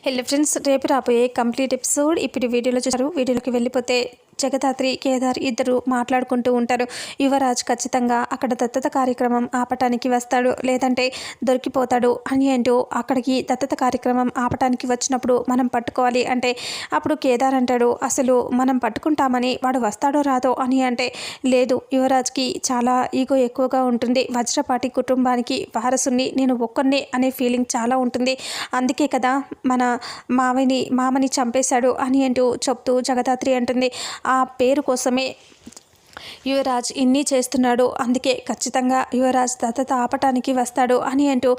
Hello friends, రేపు రాబోయే complete episode ఇప్పుడు వీడియోలో చూసారు. వీడియోలోకి వెళ్ళిపోతే జగదాత్రి కేదార్ ఇద్దరు మాట్లాడుకుంటూ ఉంటారు. యువరాజ్ ఖచ్చితంగా అక్కడ దత్తత కార్యక్రమం ఆపటానికి వస్తాడు, లేదంటే దొరికిపోతాడు అని అంటూ అక్కడికి దత్తత కార్యక్రమం ఆపటానికి వచ్చినప్పుడు మనం పట్టుకోవాలి అంటే అప్పుడు కేదార్ అంటాడు, అసలు మనం పట్టుకుంటామని వాడు వస్తాడో రాదో అని అంటే లేదు, యువరాజ్కి చాలా ఈగో ఎక్కువగా ఉంటుంది. వజ్రపాటి కుటుంబానికి వారసుని నేను ఒక్కనే అనే ఫీలింగ్ చాలా ఉంటుంది. అందుకే కదా మన మామని చంపేశాడు అని అంటూ చెప్తూ జగదాత్రి అంటుంది, ఆ పేరు కోసమే యువరాజ్ ఇన్ని చేస్తున్నాడు, అందుకే ఖచ్చితంగా యువరాజ్ దత్తత ఆపటానికి వస్తాడు అని అంటూ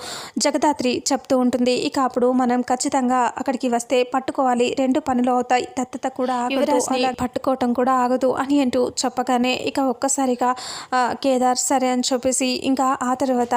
జగదాత్రి చెప్తూ ఉంటుంది. ఇక అప్పుడు మనం ఖచ్చితంగా అక్కడికి వస్తే పట్టుకోవాలి, రెండు పనులు అవుతాయి, దత్తత కూడా యువరాజ్ని పట్టుకోవటం కూడా ఆగదు అని అంటూ చెప్పగానే ఇక ఒక్కసారిగా కేదార్ సరే అని చెప్పేసి ఇంకా ఆ తర్వాత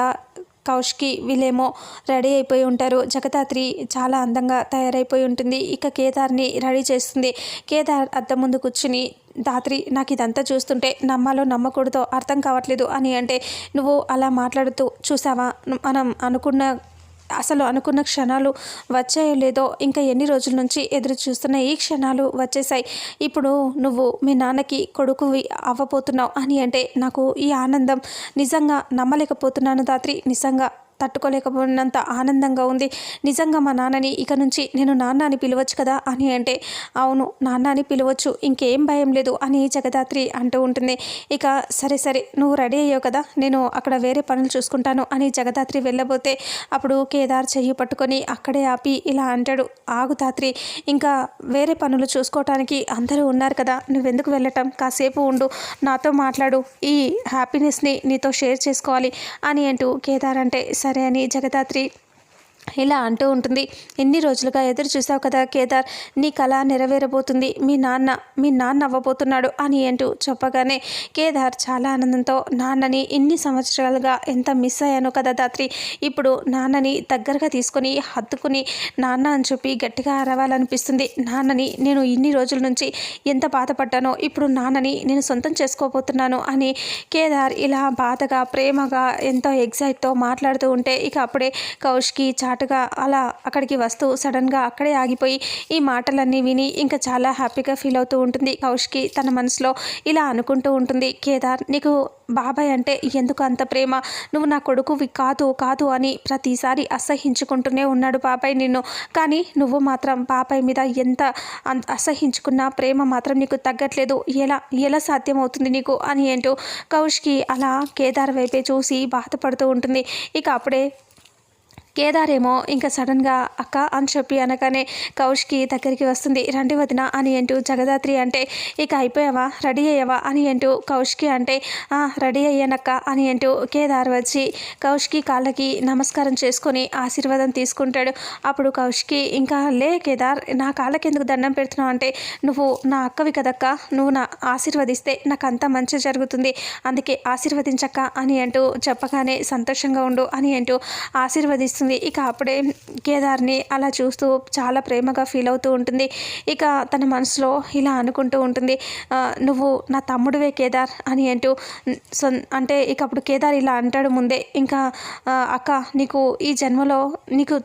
కౌష్కి వీళ్ళేమో రెడీ అయిపోయి ఉంటారు. జగదాత్రి చాలా అందంగా తయారైపోయి ఉంటుంది. ఇక కేదార్ని రెడీ చేస్తుంది. కేదార్ అద్దం ముందు కూర్చుని, దాత్రి నాకు ఇదంతా చూస్తుంటే నమ్మాలో నమ్మకూడదో అర్థం కావట్లేదు అని అంటే, నువ్వు అలా మాట్లాడుతూ చూసావా, మనం అనుకున్న క్షణాలు వచ్చాయో లేదో, ఇంకా ఎన్ని రోజుల నుంచి ఎదురు చూస్తున్న ఈ క్షణాలు వచ్చేసాయి. ఇప్పుడు నువ్వు మీ నాన్నకి కొడుకువి అవ్వబోతున్నావు అని అంటే నాకు ఈ ఆనందం నిజంగా నమ్మలేకపోతున్నాను దాత్రి, నిజంగా తట్టుకోలేకపోయినంత ఆనందంగా ఉంది. నిజంగా మా నాన్నని ఇక నుంచి నేను నాన్న అని పిలవచ్చు కదా అని అంటే, అవును నాన్న అని పిలవచ్చు, ఇంకేం భయం లేదు అని జగదాత్రి అంటూ ఉంటుంది. ఇక సరే నువ్వు రెడీ అయ్యావు కదా, నేను అక్కడ వేరే పనులు చూసుకుంటాను అని జగదాత్రి వెళ్ళబోతే అప్పుడు కేదార్ చెయ్యి పట్టుకొని అక్కడే ఆపి ఇలా అంటాడు, ఆగు దాత్రి, ఇంకా వేరే పనులు చూసుకోవటానికి అందరూ ఉన్నారు కదా, నువ్వెందుకు వెళ్ళటం, కాసేపు ఉండు, నాతో మాట్లాడు, ఈ హ్యాపీనెస్ని నీతో షేర్ చేసుకోవాలి అని అంటూ కేదార్ అంటే సరే అని జగదాత్రి ఇలా అంటూ ఉంటుంది. ఎన్ని రోజులుగా ఎదురు చూసావు కదా కేదార్, నీ కళ నెరవేరబోతుంది, మీ నాన్న అవ్వబోతున్నాడు అని అంటూ చెప్పగానే కేదార్ చాలా ఆనందంతో, నాన్నని ఇన్ని సంవత్సరాలుగా ఎంత మిస్ అయ్యాను కదా దాత్రి, ఇప్పుడు నాన్నని దగ్గరగా తీసుకొని హత్తుకుని నాన్న అని చెప్పి గట్టిగా అరవాలనిపిస్తుంది. నాన్నని నేను ఇన్ని రోజుల నుంచి ఎంత బాధపడ్డానో ఇప్పుడు నాన్నని నేను సొంతం చేసుకోబోతున్నాను అని కేదార్ ఇలా బాధగా ప్రేమగా ఎంతో ఎగ్జైట్తో మాట్లాడుతూ ఉంటే ఇక అప్పుడే కౌష్కి అలా అక్కడికి వస్తూ సడన్గా అక్కడే ఆగిపోయి ఈ మాటలన్నీ విని ఇంకా చాలా హ్యాపీగా ఫీల్ అవుతూ ఉంటుంది. కౌష్కి తన మనసులో ఇలా అనుకుంటూ ఉంటుంది, కేదార్ నీకు బాబాయ్ అంటే ఎందుకు అంత ప్రేమ, నువ్వు నా కొడుకువి కాదు అని ప్రతిసారి అసహించుకుంటూనే ఉన్నాడు బాబాయ్ నిన్ను, కానీ నువ్వు మాత్రం బాబాయ్ మీద ఎంత అసహించుకున్న ప్రేమ మాత్రం నీకు తగ్గట్లేదు, ఎలా సాధ్యమవుతుంది నీకు అని అంటూ కౌష్కి అలా కేదార్ వైపే చూసి బాధపడుతూ ఉంటుంది. ఇక అప్పుడే కేదార్ ఏమో ఇంకా సడన్గా అక్క అని చెప్పి అనగానే కౌష్కి దగ్గరికి వస్తుంది. రండి వదిన అని అంటూ జగదాత్రి అంటే, ఇక అయిపోయావా, రెడీ అయ్యావా అని అంటూ కౌష్కి అంటే, రెడీ అయ్యానక్క అని అంటూ కేదార్ వచ్చి కౌష్కి కాళ్ళకి నమస్కారం చేసుకొని ఆశీర్వాదం తీసుకుంటాడు. అప్పుడు కౌష్కి ఇంకా లే కేదార్, నా కాళ్ళకి ఎందుకు దండం పెడుతున్నావు అంటే, నువ్వు నా అక్కవి కదక్క, నువ్వు నా ఆశీర్వదిస్తే నాకు అంతా మంచి జరుగుతుంది, అందుకే ఆశీర్వదించక్క అని అంటూ చెప్పగానే సంతోషంగా ఉండు అని అంటూ ఆశీర్వదిస్తుంది. ఇక అప్పుడే కేదార్ని అలా చూస్తూ చాలా ప్రేమగా ఫీల్ అవుతూ ఉంటుంది. ఇక తన మనసులో ఇలా అనుకుంటూ ఉంటుంది, నువ్వు నా తమ్ముడివే కేదార్ అని అంటూ అంటే ఇక అప్పుడు కేదార్ ఇలా అంటాడు ముందే, ఇంకా అక్క నీకు ఈ జన్మలో నీకు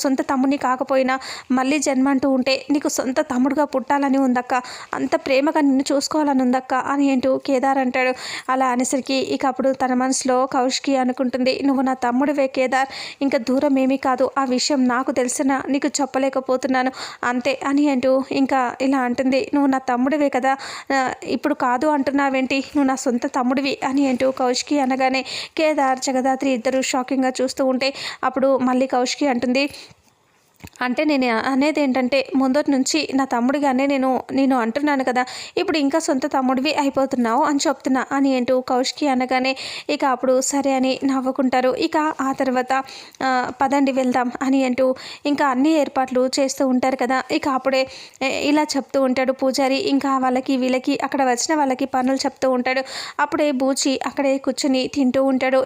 సొంత తమ్ముడిని కాకపోయినా మళ్ళీ జన్మ అంటూ ఉంటే నీకు సొంత తమ్ముడుగా పుట్టాలని ఉందక్క, అంత ప్రేమగా నిన్ను చూసుకోవాలని ఉందక్క అని అంటూ కేదార్ అంటాడు. అలా అనేసరికి ఇక అప్పుడు తన మనసులో కౌష్కి అనుకుంటుంది, నువ్వు నా తమ్ముడివే కేదార్, ఇంకా దూరం ఏమీ కాదు, ఆ విషయం నాకు తెలిసినా నీకు చెప్పలేకపోతున్నాను అంతే అని అంటూ ఇంకా ఇలా అంటుంది, నువ్వు నా తమ్ముడివే కదా, ఇప్పుడు కాదు అంటున్నావేంటి, నువ్వు నా సొంత తమ్ముడివి అని అంటూ కౌష్కి అనగానే కేదార్ జగదాత్రి ఇద్దరు షాకింగ్గా చూస్తూ ఉంటే అప్పుడు మళ్ళీ కౌష్కి అంటుంది, అంటే నేను అనేది ఏంటంటే ముందటి నుంచి నా తమ్ముడిగానే నేను అంటున్నాను కదా, ఇప్పుడు ఇంకా సొంత తమ్ముడివి అయిపోతున్నావు అని చెప్తున్నా అని అంటూ కౌష్కి అనగానే ఇక అప్పుడు సరే అని నవ్వుకుంటారు. ఇక ఆ తర్వాత పదండి వెళ్దాం అని అంటూ ఇంకా అన్ని ఏర్పాట్లు చేస్తూ ఉంటారు కదా. ఇక అప్పుడే ఇలా చెప్తూ ఉంటాడు పూజారి, ఇంకా వీళ్ళకి అక్కడ వచ్చిన వాళ్ళకి పనులు చెప్తూ ఉంటాడు. అప్పుడే బూచి అక్కడే కూర్చుని తింటూ ఉంటాడు.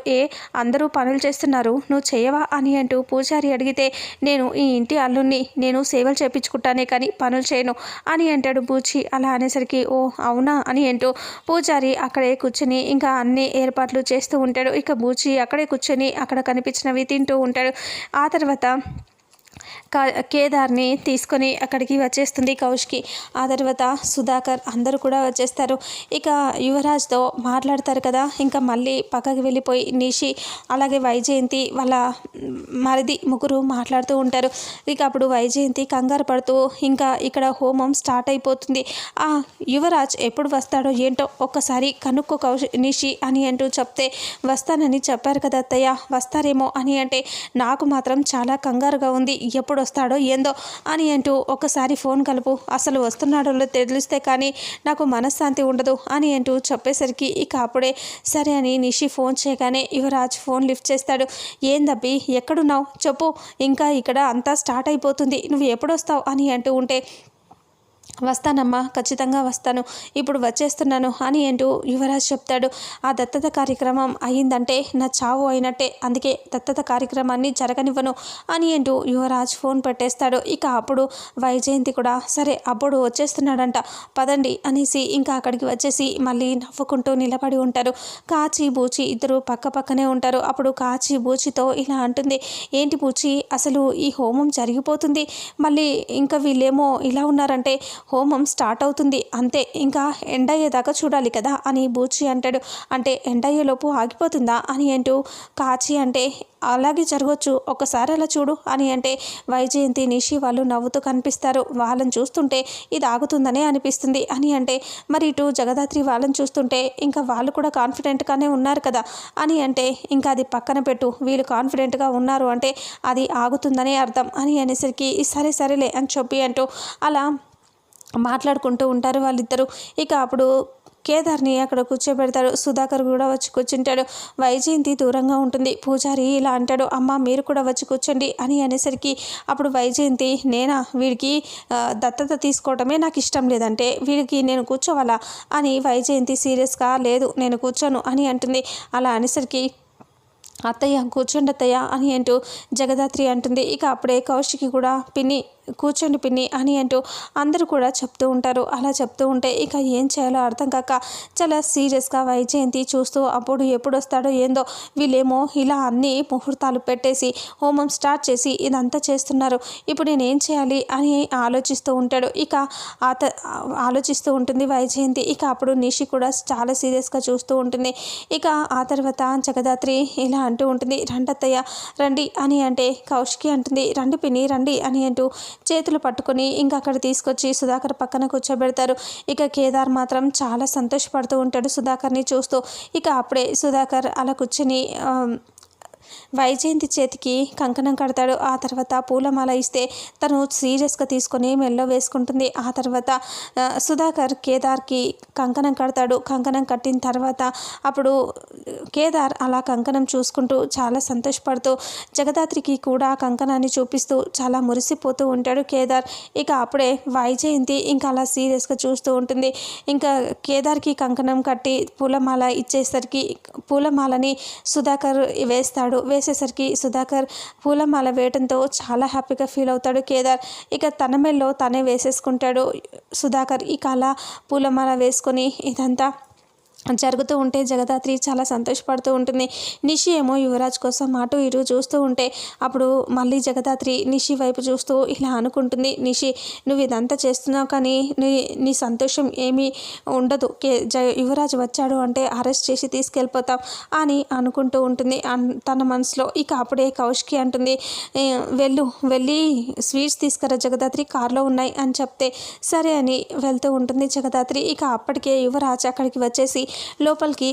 అందరూ పనులు చేస్తున్నారు, నువ్వు చేయవా అని అంటూ పూజారి అడిగితే, నేను ఈ ఇంటి అల్లుణ్ణి, నేను సేవలు చేయించుకుంటానే కానీ పనులు చేయను అని అంటాడు బూచి. అలా అనేసరికి ఓ అవునా అని అంటూ పూజారి అక్కడే కూర్చొని ఇంకా అన్ని ఏర్పాట్లు చేస్తూ ఉంటాడు. ఇక బూచి అక్కడే కూర్చొని అక్కడ కనిపించినవి తింటూ ఉంటాడు. ఆ తర్వాత కేదార్ని తీసుకొని అక్కడికి వచ్చేస్తుంది కౌశికి. ఆ తర్వాత సుధాకర్ అందరూ కూడా వచ్చేస్తారు. ఇక యువరాజ్తో మాట్లాడతారు కదా, ఇంకా మళ్ళీ పక్కకి వెళ్ళిపోయి నిషి అలాగే వైజయంతి వాళ్ళ మరిది ముగ్గురు మాట్లాడుతూ ఉంటారు. ఇక అప్పుడు వైజయంతి కంగారు పడుతూ ఇంకా ఇక్కడ హోమం స్టార్ట్ అయిపోతుంది, ఆ యువరాజ్ ఎప్పుడు వస్తాడో ఏంటో ఒక్కసారి కనుక్కో నిషి అని అంటూ చెప్తే, వస్తానని చెప్పారు కదా అత్తయ్య, వస్తారేమో అని అంటే, నాకు మాత్రం చాలా కంగారుగా ఉంది, ఎప్పుడు వస్తాడో ఏందో అని అంటూ ఒకసారి ఫోన్ కలుపు, అసలు వస్తున్నాడో తెలిస్తే కానీ నాకు మనశ్శాంతి ఉండదు అని అంటూ చెప్పేసరికి ఇక అప్పుడే సరే అని నిషి ఫోన్ చేయగానే యువరాజ్ ఫోన్ లిఫ్ట్ చేస్తాడు. ఏందబ్బి ఎక్కడున్నావు చెప్పు, ఇంకా ఇక్కడ అంతా స్టార్ట్ అయిపోతుంది, నువ్వు ఎప్పుడు వస్తావు అని అంటూ ఉంటే, వస్తానమ్మా, ఖచ్చితంగా వస్తాను, ఇప్పుడు వచ్చేస్తున్నాను అని అంటూ యువరాజ్ చెప్తాడు. ఆ దత్తత కార్యక్రమం అయ్యిందంటే నా చావు అయినట్టే, అందుకే దత్తత కార్యక్రమాన్ని జరగనివ్వను అని అంటూ యువరాజ్ ఫోన్ పెట్టేస్తాడు. ఇక అప్పుడు వైజయంతి కూడా సరే అప్పుడు వచ్చేస్తున్నాడంట పదండి అనేసి ఇంకా అక్కడికి వచ్చేసి మళ్ళీ నవ్వుకుంటూ నిలబడి ఉంటారు. కాచి బూచి ఇద్దరు పక్క పక్కనే ఉంటారు. అప్పుడు కాచి బూచితో ఇలా అంటుంది, ఏంటి బూచి అసలు ఈ హోమం జరిగిపోతుంది, మళ్ళీ ఇంకా వీళ్ళేమో ఇలా ఉన్నారంటే హోమం స్టార్ట్ అవుతుంది అంతే, ఇంకా ఎండ్ అయ్యేదాకా చూడాలి కదా అని బూచి అంటాడు. అంటే ఎండ్ అయ్యేలోపు ఆగిపోతుందా అని అంటూ కాచి అంటే, అలాగే జరగవచ్చు, ఒక్కసారి అలా చూడు అని అంటే వైజయంతి నిషి వాళ్ళు నవ్వుతూ కనిపిస్తారు. వాళ్ళని చూస్తుంటే ఇది ఆగుతుందనే అనిపిస్తుంది అని అంటే, మరి ఇటు జగదాత్రి వాళ్ళని చూస్తుంటే ఇంకా వాళ్ళు కూడా కాన్ఫిడెంట్గానే ఉన్నారు కదా అని అంటే, ఇంకా అది పక్కన పెట్టు, వీళ్ళు కాన్ఫిడెంట్గా ఉన్నారు అంటే అది ఆగుతుందనే అర్థం అని అనేసరికి సరే సరేలే అని చెప్పి అంటూ అలా మాట్లాడుకుంటూ ఉంటారు వాళ్ళిద్దరూ. ఇక అప్పుడు కేదార్ని అక్కడ కూర్చోబెడతాడు. సుధాకర్ కూడా వచ్చి కూర్చుంటాడు. వైజయంతి దూరంగా ఉంటుంది. పూజారి ఇలా అంటాడు, అమ్మ మీరు కూడా వచ్చి కూర్చోండి అని అనేసరికి అప్పుడు వైజయంతి, నేనా వీడికి దత్తత తీసుకోవటమే నాకు ఇష్టం లేదంటే వీడికి నేను కూర్చోవాలా అని వైజయంతి సీరియస్గా, లేదు నేను కూర్చోను అని అంటుంది. అలా అనేసరికి అత్తయ్య కూర్చోండి అత్తయ్య అని అంటూ జగదాత్రి అంటుంది. ఇక అప్పుడే కౌశికి కూడా పిన్ని కూర్చోండి పిన్ని అని అంటూ అందరూ కూడా చెప్తూ ఉంటారు. అలా చెప్తూ ఉంటే ఇక ఏం చేయాలో అర్థం కాక చాలా సీరియస్గా వైజయంతి చూస్తూ, అప్పుడు ఎప్పుడు వస్తాడో ఏందో, వీళ్ళేమో ఇలా అన్ని ముహూర్తాలు పెట్టేసి హోమం స్టార్ట్ చేసి ఇదంతా చేస్తున్నారు, ఇప్పుడు నేనేం చేయాలి అని ఆలోచిస్తూ ఉంటాడు. ఇక ఆలోచిస్తూ ఉంటుంది వైజయంతి. ఇక అప్పుడు నిషి కూడా చాలా సీరియస్గా చూస్తూ ఉంటుంది. ఇక ఆ తర్వాత జగదాత్రి ఇలా అంటూ ఉంటుంది, రండత్తయ్య రండి అని అంటే కౌశికి అంటుంది, రండి పిన్ని రండి అని అంటూ చేతులు పట్టుకొని ఇంకా అక్కడ తీసుకొచ్చి సుధాకర్ పక్కన కూర్చోబెడతారు. ఇక కేదార్ మాత్రం చాలా సంతోషపడుతూ ఉంటాడు సుధాకర్ని చూస్తూ. ఇక అప్పుడే సుధాకర్ అలా కూర్చొని వైజయంతి చేతికి కంకణం కడతాడు. ఆ తర్వాత పూలమాల ఇస్తే తను సీరియస్గా తీసుకొని మెల్లో వేసుకుంటుంది. ఆ తర్వాత సుధాకర్ కేదార్కి కంకణం కడతాడు. కంకణం కట్టిన తర్వాత అప్పుడు కేదార్ అలా కంకణం చూసుకుంటూ చాలా సంతోషపడుతూ జగదాత్రికి కూడా కంకణాన్ని చూపిస్తూ చాలా మురిసిపోతూ ఉంటాడు కేదార్. ఇక అప్పుడే వైజయంతి ఇంకా అలా సీరియస్గా చూస్తూ ఉంటుంది. ఇంకా కేదార్కి కంకణం కట్టి పూలమాల ఇచ్చేసరికి పూలమాలని సుధాకర్ వేస్తాడు. వేసేసరికి సుధాకర్ పూలమాల వేయడంతో చాలా హ్యాపీగా ఫీల్ అవుతాడు కేదార్. ఇక తన మెల్లో తనే వేసేసుకుంటాడు సుధాకర్. ఇక అలా పూలమాల వేసుకొని ఇదంతా జరుగుతూ ఉంటే జగదాత్రి చాలా సంతోషపడుతూ ఉంటుంది. నిషి ఏమో యువరాజ్ కోసం అటు ఇటు చూస్తూ ఉంటే అప్పుడు మళ్ళీ జగదాత్రి నిషి వైపు చూస్తూ ఇలా అనుకుంటుంది, నిషి నువ్వు ఇదంతా చేస్తున్నావు కానీ నీ సంతోషం ఏమీ ఉండదు, యువరాజ్ వచ్చాడు అంటే అరెస్ట్ చేసి తీసుకెళ్ళిపోతాం అని అనుకుంటూ ఉంటుంది తన మనసులో. ఇక అప్పుడే కౌశికి అంటుంది, వెళ్ళి స్వీట్స్ తీసుకురా జగదాత్రి, కార్లో ఉన్నాయి అని చెప్తే సరే అని వెళ్తూ ఉంటుంది జగదాత్రి. ఇక అప్పటికే యువరాజ్ అక్కడికి వచ్చేసి లోపలికి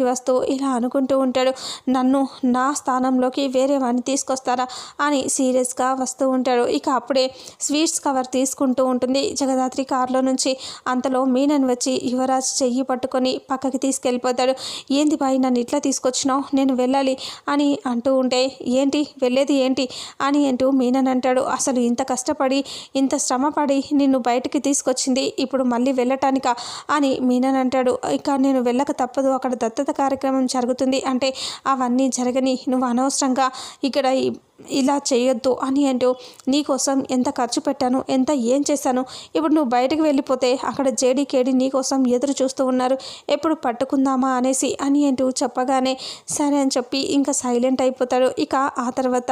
వస్తూ ఇలా అనుకుంటూ ఉంటాడు, నన్ను నా స్థానంలోకి వేరే వాడిని తీసుకొస్తారా అని సీరియస్గా వస్తూ ఉంటాడు. ఇక అప్పుడే స్వీట్స్ కవర్ తీసుకుంటూ ఉంటుంది జగదాత్రి కార్లో నుంచి. అంతలో మీనన్ వచ్చి యువరాజ్ చెయ్యి పట్టుకొని పక్కకి తీసుకెళ్ళిపోతాడు. ఏంది బాయ్ నన్ను ఇట్లా తీసుకొచ్చినావు, నేను వెళ్ళాలి అని అంటూ ఉంటే, ఏంటి వెళ్ళేది ఏంటి అని అంటూ మీనన్ అంటాడు, అసలు ఇంత కష్టపడి ఇంత శ్రమపడి నిన్ను బయటికి తీసుకొచ్చింది ఇప్పుడు మళ్ళీ వెళ్ళటానికా అని మీనన్ అంటాడు. ఇక నేను వెళ్ళక తప్పదు, అక్కడ దత్తత కార్యక్రమం జరుగుతుంది అంటే అవన్నీ జరగని, నువ్వు అనవసరంగా ఇక్కడ ఇలా చేయొద్దు అని అంటూ నీకోసం ఎంత ఖర్చు పెట్టాను, ఎంత ఏం చేశాను, ఇప్పుడు నువ్వు బయటకు వెళ్ళిపోతే అక్కడ జేడీకేడి నీకోసం ఎదురు చూస్తూ ఉన్నారు, ఎప్పుడు పట్టుకుందామా అనేసి అని అంటూ చెప్పగానే సరే అని చెప్పి ఇంకా సైలెంట్ అయిపోతాడు. ఇక ఆ తర్వాత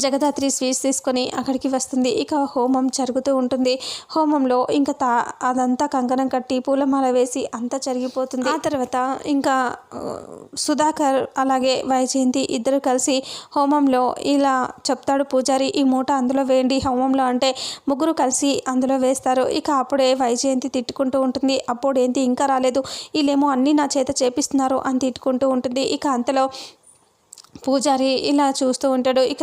జగదాత్రి స్వీట్స్ తీసుకొని అక్కడికి వస్తుంది. ఇక హోమం జరుగుతూ ఉంటుంది. హోమంలో ఇంకా అదంతా కంకణం కట్టి పూలమాల వేసి అంతా జరిగిపోతుంది. ఆ తర్వాత ఇంకా సుధాకర్ అలాగే వైజయంతి ఇద్దరు కలిసి హోమంలో ఇలా చెప్తాడు పూజారి, ఈ మూట అందులో వేయండి హోమంలో అంటే ముగ్గురు కలిసి అందులో వేస్తారు. ఇక అప్పుడే వైజయంతి తిట్టుకుంటూ ఉంటుంది. అప్పుడేంటి ఇంకా రాలేదు, వీళ్ళేమో అన్నీ నా చేత చేపిస్తున్నారు అని తిట్టుకుంటూ ఉంటుంది. ఇక అంతలో పూజారి ఇలా చూస్తూ ఉంటాడు. ఇక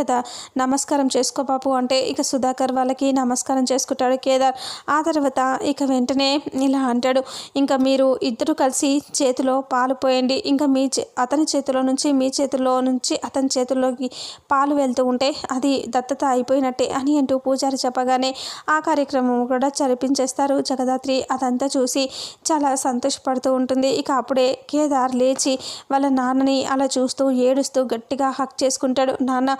నమస్కారం చేసుకో బాబు అంటే ఇక సుధాకర్ వాళ్ళకి నమస్కారం చేసుకుంటాడు కేదార్. ఆ తర్వాత ఇక వెంటనే ఇలా అంటాడు, ఇంకా మీరు ఇద్దరు కలిసి చేతిలో పాలు పోయండి, ఇంకా అతని చేతిలో నుంచి మీ చేతిలో నుంచి అతని చేతుల్లోకి పాలు వెళ్తూ ఉంటే అది దత్తత అయిపోయినట్టే అని అంటూ పూజారి చెప్పగానే ఆ కార్యక్రమం కూడా జరిపించేస్తారు జగదాత్రి. అదంతా చూసి చాలా సంతోషపడుతూ ఉంటుంది. ఇక అప్పుడే కేదార్ లేచి వాళ్ళ నాన్నని అలా చూస్తూ ఏడుస్తూ గట్టిగా హక్ చేసుకుంటాడు. నాన్న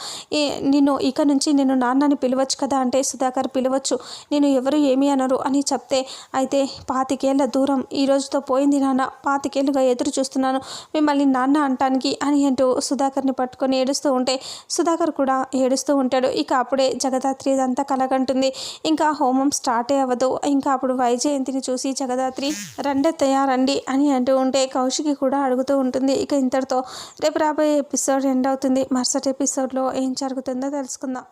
ఇక నుంచి నేను నాన్నని పిలవచ్చు కదా అంటే సుధాకర్ పిలవచ్చు, నేను ఎవరు ఏమీ అనరు అని చెప్తే, అయితే 25 ఏళ్ల దూరం ఈ రోజుతో పోయింది నాన్న, 25 ఏళ్ళుగా ఎదురు చూస్తున్నాను మిమ్మల్ని నాన్న అంటానికి అని అంటూ సుధాకర్ని పట్టుకొని ఏడుస్తూ ఉంటే సుధాకర్ కూడా ఏడుస్తూ ఉంటాడు. ఇక అప్పుడే జగదాత్రి ఇదంతా కలగంటుంది. ఇంకా హోమం స్టార్టే అవ్వదు. ఇంకా అప్పుడు వైజయంతిని చూసి జగదాత్రి రండత్తయ్య రండి అని అంటూ ఉంటే కౌశికి కూడా అడుగుతూ ఉంటుంది. ఇక ఇంతటితో రేపు రాబోయే ఎపిసోడ్ ఎండ్ అవుతుంది. మరుసటి ఎపిసోడ్లో ఏం జరుగుతుందో తెలుసుకుందాం.